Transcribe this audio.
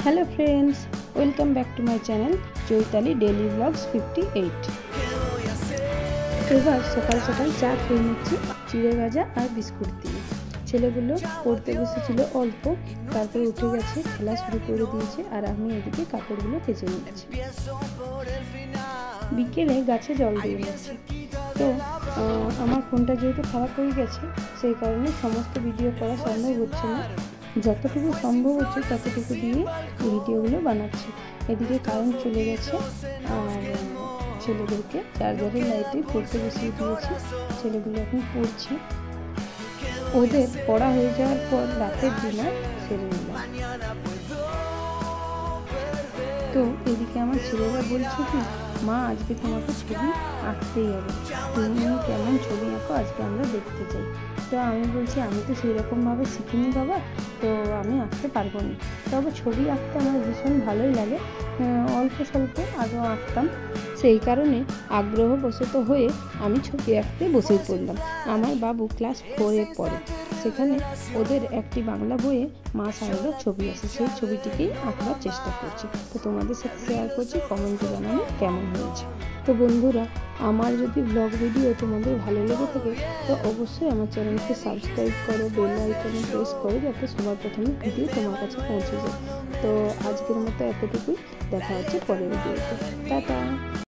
Hello friends, welcome back to my channel Chaitali daily vlogs 58। এবার সকাল সকাল চা খেয়ে নিচ্ছি চিড়ে ভাজা আর বিস্কুট দিয়ে। ছেলেগুলো পড়তে বসেছিল অল্প, তারপর উঠে গেছে, খেলা শুরু করে দিয়েছে আর আমি এদিকে কাপড়গুলো কেচে নিচ্ছি। বিকেলে গাছে জল দিয়ে নিচ্ছি। তো আমার ফোনটা যেহেতু খারাপ হয়ে গেছে, সেই কারণে সমস্ত ভিডিও করা সম্ভব হচ্ছে না। যতটুকু সম্ভব হচ্ছে ততটুকু দিয়ে ভিডিওগুলো বানাচ্ছি। এদিকে কারেন্ট চলে গেছে আর ছেলেদেরকে চার্জারের লাইটে পড়তে বসিয়ে দিয়েছি। ছেলেগুলো এখন পড়ছে। ওদের পড়া হয়ে যাওয়ার পর রাতের ডিনার সেরে নিলাম। তো এদিকে আমার ছেলেরা বলছে কি, মা আজকে তোমাকে ছবি আঁকতেই হবে, তুমি কেমন ছবি আঁকো আজকে আমরা দেখতে চাই। তো আমি বলছি আমি তো সেই রকমভাবে শিখিনি বাবা, তো আমি আঁকতে পারবো না। তবে ছবি আঁকতে আমার ভীষণ ভালোই লাগে, অল্প স্বল্প আগেও আঁকতাম। সেই কারণে আগ্রহবশত হয়ে আমি ছবি আঁকতে বসে পড়লাম। আমার বাবু ক্লাস 4-এ পড়ে, সেখানে ওদের একটি বাংলা বইয়ে মা সাহেবের ছবি আছে, সেই ছবিটিকেই আঁকবার চেষ্টা করছি। তো তোমাদের সাথে শেয়ার করছি, কমেন্টে জানানো কেমন হয়েছে। তো বন্ধুরা, আমার যদি ব্লগ ভিডিও তোমাদের ভালো লেগে থাকে তো অবশ্যই আমার চ্যানেলকে সাবস্ক্রাইব করো, বেল আইকনে প্রেস করো, যাতে সবার প্রথমে ভিডিও তোমার কাছে পৌঁছে যায়। তো আজকের মতো এতটুকুই, দেখা হচ্ছে পরের ভিডিওতে। টাটা।